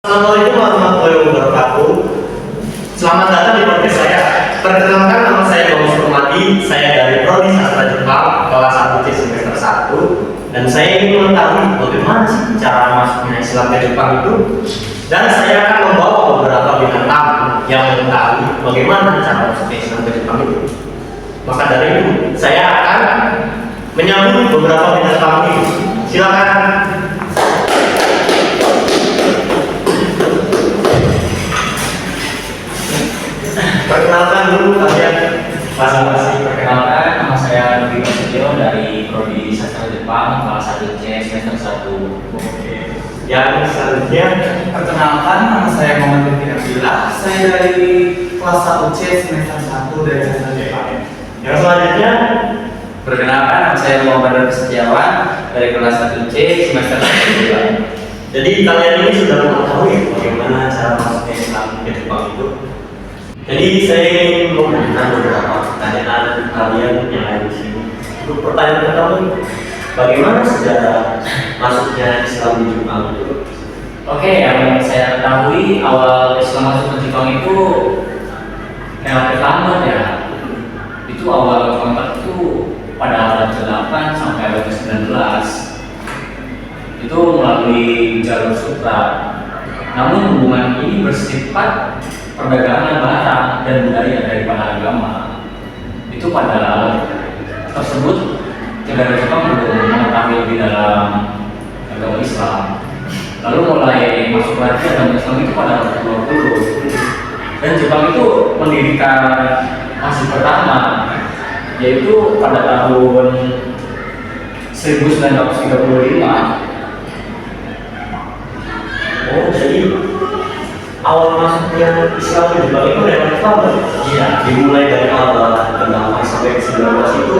Assalamualaikum warahmatullahi wabarakatuh. Selamat datang di podcast saya. Perkenalkan, nama saya Thomas Permadi. Saya dari Prodi Sastra Jepang kelas 1C semester 1. Dan saya ingin mengetahui bagaimana sih cara masuknya Islam ke Jepang itu. Dan saya akan membawa beberapa bintang tamu yang mengetahui bagaimana cara masuknya Islam ke Jepang itu. Maka dari itu, saya akan menyambut beberapa bintang tamu itu. Silakan. Perkenalkan dulu kalian masing-masing. Perkenalkan, nama saya Nuri Prasetyo dari Prodi Sastra Jepang kelas 1C semester 1. Oke. Yang selanjutnya, Perkenalkan, nama saya Muhammad Lutfi Abdillah. Saya dari kelas 1C semester 1 dari Sastra Jepang. yang selanjutnya, Perkenalkan, nama saya Muhammad Raffi Setiawan dari kelas 1C semester 1. jadi kalian ini sudah mengetahui bagaimana cara masuknya Islam ke Jepang itu. Jadi saya ingin memberikan beberapa pertanyaan kalian yang ada di sini. Untuk pertanyaan pertama, bagaimana sejarah masuknya Islam di Jepang itu? Oke, yang saya ketahui awal Islam masuk ke Jepang itu relatif lama ya. Itu awal kontak itu pada abad ke-8 sampai abad ke-19. Itu melalui jalur sutra. Namun hubungan ini bersifat perdagangan barang dan budaya daripada agama. Itu pada abad tersebut negara Jepang belum mengetahui lebih dalam agama Islam. Lalu mulai masuk lagi agama Islam itu pada abad ke-20. Dan Jepang itu mendirikan masjid pertama, yaitu pada tahun 1935. Oh, jadi awal masuknya Islam ke Jepang itu relatif lama. Iya. Dimulai dari abad ke-8 sampai ke-19 itu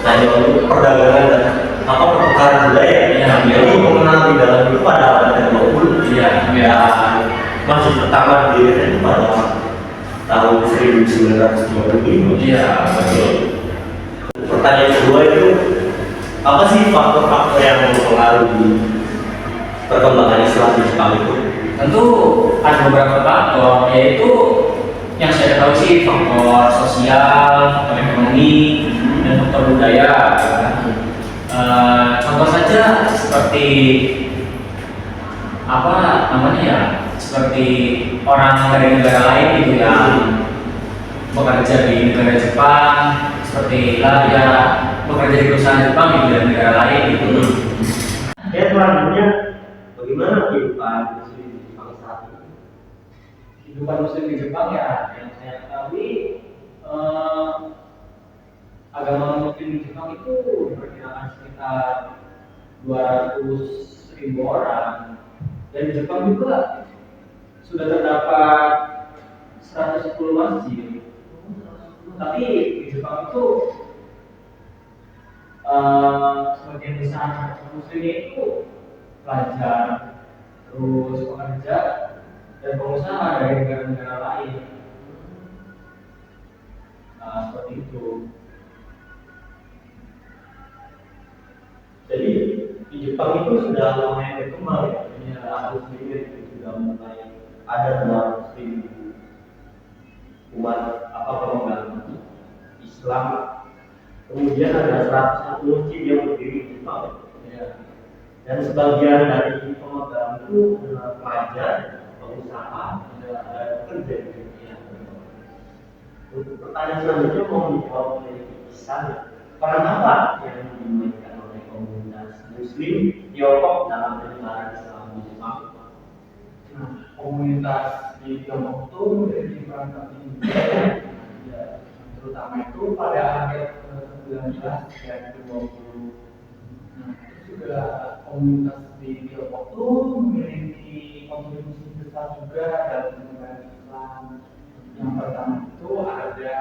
hanya untuk perdagangan dan pertukaran budaya. Iya. Jadi mengenal di dalam itu pada abad ke-20. Iya. Dan masjid pertama didirikan itu pada tahun 1935. Iya, betul. Pertanyaan kedua itu, apa sih faktor-faktor yang mempengaruhi perkembangan Islam di Jepang itu? Tentu ada beberapa faktor, yaitu yang saya tahu sih faktor sosial, faktor ekonomi, dan faktor budaya. Contoh saja seperti apa namanya ya, seperti orang dari negara lain gitu yang bekerja di negara Jepang, seperti lah ya bekerja di perusahaan Jepang gitu dari negara lain gitu. Ya, selanjutnya, bagaimana kehidupan Muslim di Jepang saat ini? Kehidupan Muslim di Jepang ya, yang saya ketahui agama Muslim di Jepang itu diperkirakan sekitar 200.000 orang, dan di Jepang juga sudah terdapat 110 masjid. Tapi di Jepang itu sebagian besar Muslimnya itu pelajar, terus pekerja, dan pengusaha dari negara-negara lain. Nah, seperti itu. Jadi di Jepang itu sudah lumayan berkembang ya. Muslim itu sudah mulai ada 200.000 umat pemegang Islam. Kemudian ada 101 masjid yang berdiri di Jepang. Ya. Dan sebagian dari pemegang itu adalah pelajar, pengusaha, dan pekerja. Untuk pertanyaan selanjutnya mau dijawab oleh Ihsan. Peran apa yang dimainkan oleh komunitas Muslim Tiongkok dalam penyebaran Islam di Jepang? Nah, komunitas di Tiongkok itu memiliki peran penting ya, terutama itu pada akhir ke-19 dan ke-20. Nah, itu juga komunitas di Tiongkok itu memiliki kontribusi besar juga dalam penyebaran Islam. Yang pertama itu ada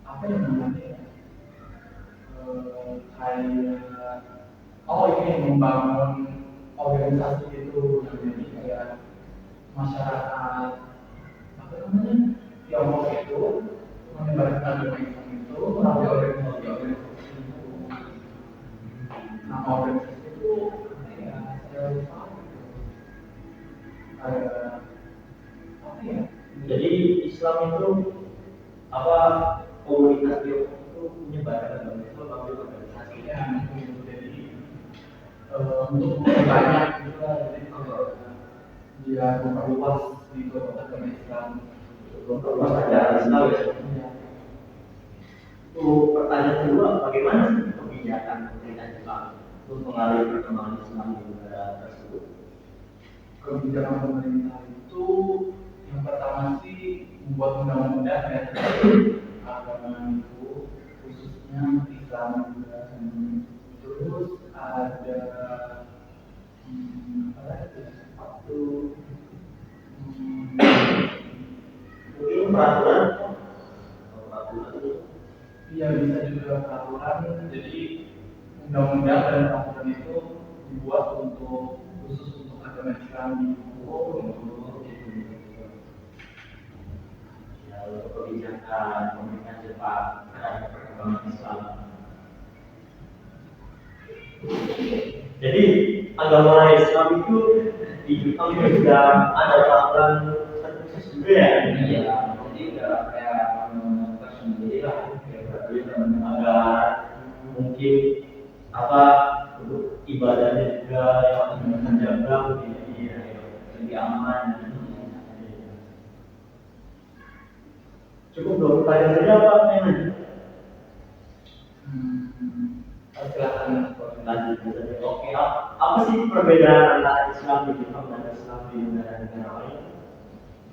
apa yang namanya ya? Ini membangun organisasi itu, jadi kayak masyarakat apa namanya Tiongkok itu menyebarkan agama Islam itu melalui organisasi itu. Nah, organisasi itu ya saya lupa. ada apa ya? Jadi Islam itu apa, komunitas itu menyebarkan agama Islam melalui organisasi. Ya, jadi untuk memperbanyak juga, jadi dia memperluas gitu agama Islam. Memperluas ajaran Islam ya. Iya. Untuk pertanyaan kedua, bagaimana sih kebijakan pemerintah Jepang untuk mengaliri perkembangan Islam di negara tersebut? Kebijakan pemerintah itu yang pertama sih membuat undang-undang ya agama itu, khususnya Islam juga. Terus ada apa lagi ya? Waktu Mungkin peraturan itu. iya, bisa juga peraturan. Jadi undang-undang dan peraturan itu dibuat untuk khusus untuk agama Islam di Ya, untuk kebijakan pemerintah Jepang terhadap perkembangan Islam. Jadi agama Islam itu di Jepang itu sudah ada peraturan terkhusus juga ya. Iya, jadi udah kayak tersendiri lah, Agar mungkin apa, untuk ibadahnya juga yang terjaga lebih aman. cukup dong, pertanyaan saja apa yang lanjut? silakan. Lanjut saja. Oke, apa sih perbedaan antara Islam di Jepang dan Islam di negara-negara lain?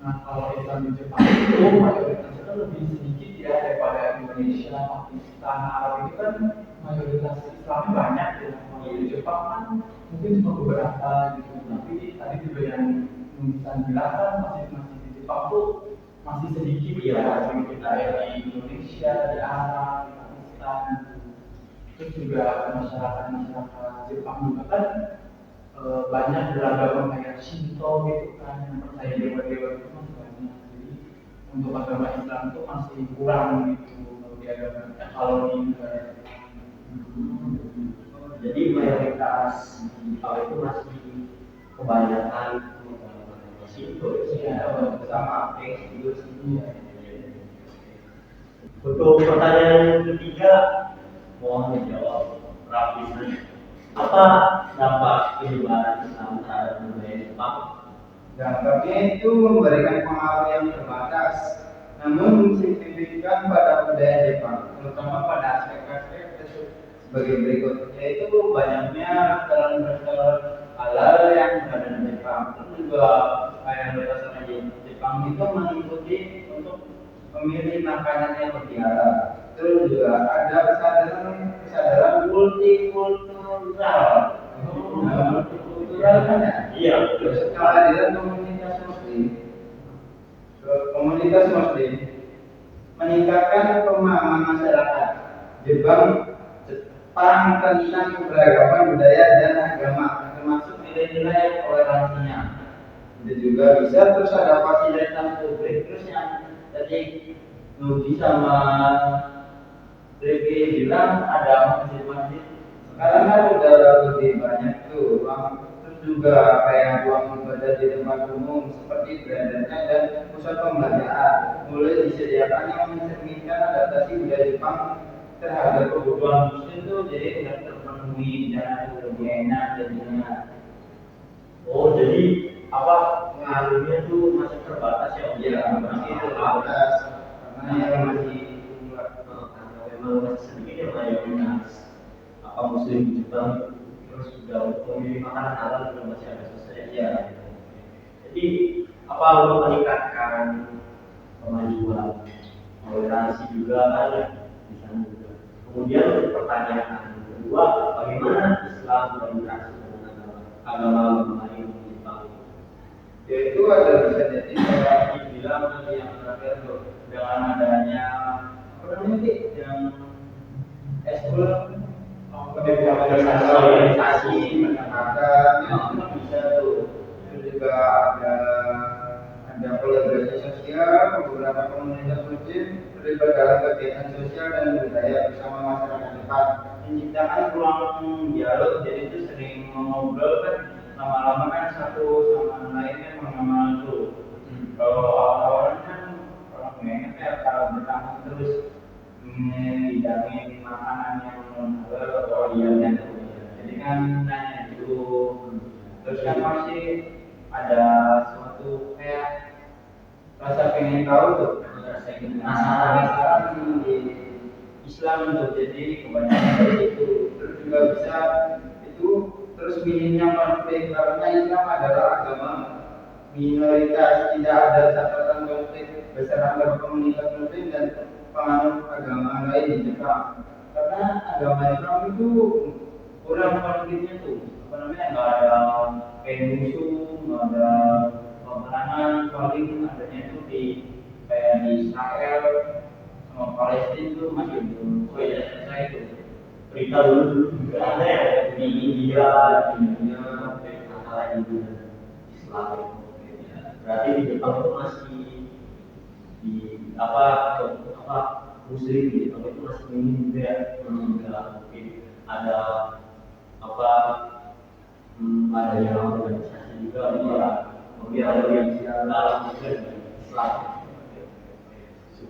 Nah, kalau Islam di Jepang itu mayoritasnya lebih sedikit ya daripada Indonesia, Pakistan, Arab itu kan mayoritas Islamnya banyak ya. Kalau di Jepang kan mungkin cuma beberapa gitu. Tapi tadi juga yang bisa bilang kan masih di Jepang tuh masih sedikit ya, sedikit kayak di Indonesia, di Arab, di Pakistan. Terus juga masyarakat Jepang juga kan banyak beragama kayak Shinto gitu kan, yang percaya dewa-dewa itu masih banyak. Jadi untuk agama Islam itu masih kurang gitu kalau di agama, kalau di negara Jepang. Jadi mayoritas di Jepang itu masih kebanyakan Shinto ya, sama Atheis juga. Untuk pertanyaan ketiga, mohon dijawab rapi. Apa dampak penyebaran Islam terhadap budaya Jepang? Dampaknya itu memberikan pengaruh yang terbatas, namun signifikan pada budaya Jepang, terutama pada aspek-aspek sebagai berikut, yaitu banyaknya restoran-restoran halal yang ada di Jepang. Terus juga mayoritas orang di Jepang itu mengikuti untuk memilih makanan yang lebih halal. Terus juga ada kesadaran multikultural. Multikultural kan ya? Iya. Terus kehadiran komunitas Muslim meningkatkan pemahaman masyarakat Jepang tentang keberagaman budaya dan agama, termasuk nilai-nilai toleransinya. Itu juga bisa. Terus ada fasilitas publik, terus yang tadi Nugi sama Riki bilang ada masjid-masjid. Sekarang kan udah lebih banyak tuh ruang, terus juga kayak ruang ibadah di tempat umum seperti gereja dan pusat pembelajaran. Mulai disediakan yang mencerminkan adaptasi budaya Jepang terhadap kebutuhan muslim tuh, jadi tidak terpenuhi dan lebih enak jadinya. Oh, jadi apa, pengaruhnya tuh masih terbatas ya? Ya, masih terbatas karena yang masih memang masih sedikit yang mayoritas apa Muslim di Jepang, terus juga untuk memilih makanan halal juga masih ada susah ya. Jadi apa, untuk meningkatkan kemajuan toleransi juga ada di sana juga. Kemudian untuk pertanyaan kedua, bagaimana Islam berinteraksi dengan agama lain di Jepang? yaitu ada bisa jadi kayak dibilang tadi yang terakhir tuh, dengan adanya apa namanya sih yang eskul organisasi masyarakat itu bisa tuh. Terus juga ada kolaborasi sosial, beberapa komunitas muslim terlibat dalam kegiatan sosial dan budaya bersama masyarakat Jepang, menciptakan ruang dialog. Jadi itu sering mengobrol kan, lama-lama kan satu sama lain kan mengenal terus ngidangin makanan yang halal. Oh iya kan. Jadi kan nanya dulu, terus kan masih ada suatu kayak rasa pengen tahu tuh, rasa ingin penasaran di Islam tuh, jadi kebanyakan dari itu. Terus juga bisa itu, terus minimnya konflik karena Islam adalah agama minoritas, tidak ada catatan konflik besar antar komunitas muslim dan penganut agama lain di Jepang. Karena agama Islam itu kurang konfliknya tuh, apa namanya, nggak ada kayak musuh, nggak ada peperangan, paling adanya itu di kayak di Israel sama Palestina tuh masih belum selesai itu. Berita dulu juga ada ya Di India, masalah Hindu dan Islam. Berarti di Jepang itu masih di apa Muslim di Jepang itu masih minim juga ya, nggak mungkin ada apa ada yang organisasi juga mungkin ada yang dalam juga di Islam.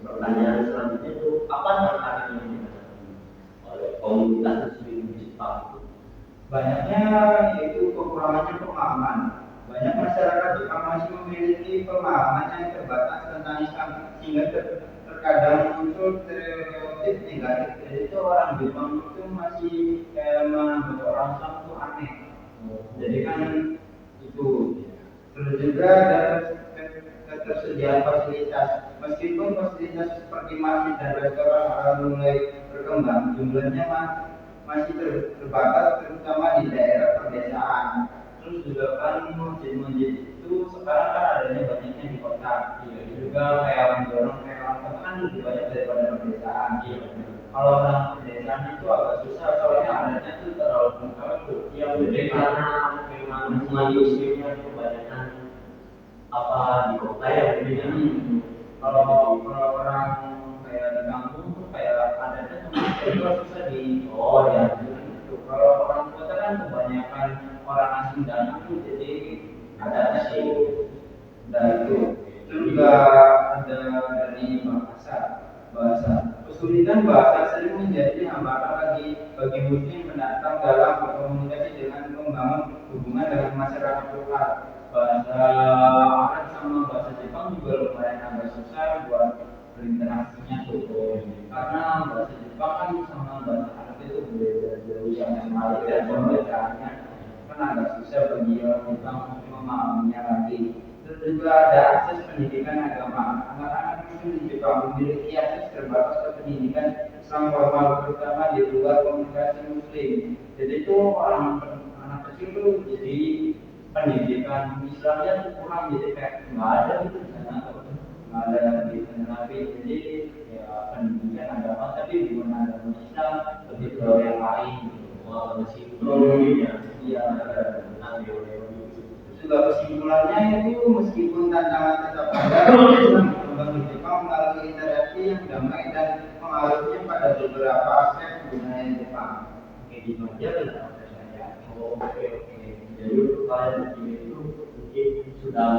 Pertanyaan selanjutnya itu apa tantangan yang dihadapi oleh komunitas Muslim di Jepang? banyaknya yaitu kekurangannya pemahaman. Banyak masyarakat Jepang masih memiliki pemahaman yang terbatas tentang Islam, sehingga terkadang muncul stereotip negatif. Jadi itu orang Jepang itu masih kayak menganggap orang Islam itu aneh. Jadi kan itu. Terus juga ada ketersediaan fasilitas. Meskipun fasilitas seperti masjid dan restoran mulai berkembang, jumlahnya masih terbatas, terutama di daerah pedesaan. Terus juga kan masjid-masjid itu sekarang kan adanya banyaknya di kota. Iya, juga kayak mendorong kayak orang kota kan lebih banyak daripada pedesaan. Iya. Kalau orang pedesaan itu agak susah, soalnya adanya tuh terlalu lengkap tuh. Yang gede karena memang umat Muslimnya kebanyakan apa di kota ya mungkin. Kalau orang kayak di kampung tuh kayak adanya cuma itu susah di. Oh ya, gitu. Kalau orang kota kan kebanyakan orang asing datang tuh, jadi adanya sih. Dan itu juga ada dari bahasa. Kesulitan bahasa sering menjadi hambatan bagi muslim pendatang dalam berkomunikasi dengan membangun hubungan dengan masyarakat lokal. Bahasa Arab sama bahasa Jepang juga lumayan agak susah buat berinteraksinya tuh, karena bahasa Jepang kan sama bahasa Arab itu berbeda jauh sekali, dan pembacaannya kan agak susah bagi orang Jepang memahaminya lagi. Terus juga ada akses pendidikan agama. Anak-anak Muslim di Jepang memiliki akses terbatas ke pendidikan Islam formal, terutama di luar komunikasi Muslim. Jadi itu anak kecil tuh jadi pendidikan Islamnya tuh kurang, jadi kayak nggak ada gitu di sana, nggak ada di sana lagi. Jadi ya pendidikan agama tapi bukan agama Islam, lebih ke yang lain gitu. Masih belum ya. Iya. Juga kesimpulannya itu meskipun tantangan tetap ada, Islam di Jepang melalui interaksi yang damai dan pengaruhnya pada beberapa aspek budaya Jepang. Oke, gitu aja lah saya. Oke. Jadi untuk kalian itu mungkin sudah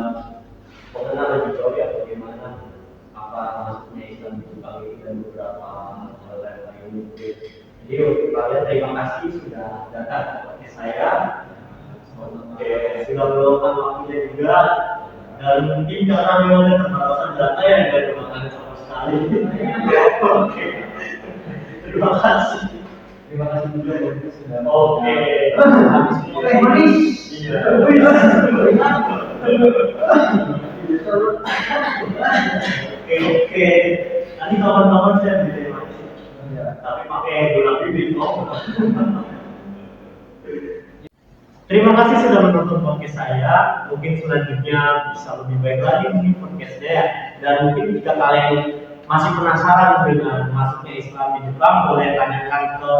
mengenal lebih jauh ya bagaimana apa maksudnya Islam di Jepang ini dan beberapa hal lain mungkin. Jadi untuk kalian terima kasih sudah datang ke podcast saya. Oke, sudah meluangkan waktunya juga, dan mungkin karena memang ada keterbatasan data yang tidak dimakan sama sekali. Oke, terima kasih. Terima kasih juga sudah. Oke. Oke, manis. Iya. Oke. Nanti kawan-kawan saya beli manis. Tapi pakai gula bibit kok. Terima kasih sudah menonton podcast saya. Mungkin selanjutnya bisa lebih baik lagi mungkin podcastnya ya. Dan mungkin jika kalian masih penasaran dengan masuknya Islam di Jepang, boleh tanyakan ke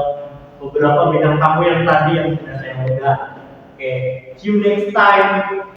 beberapa bintang tamu yang tadi yang sudah saya undang. Oke, see you next time.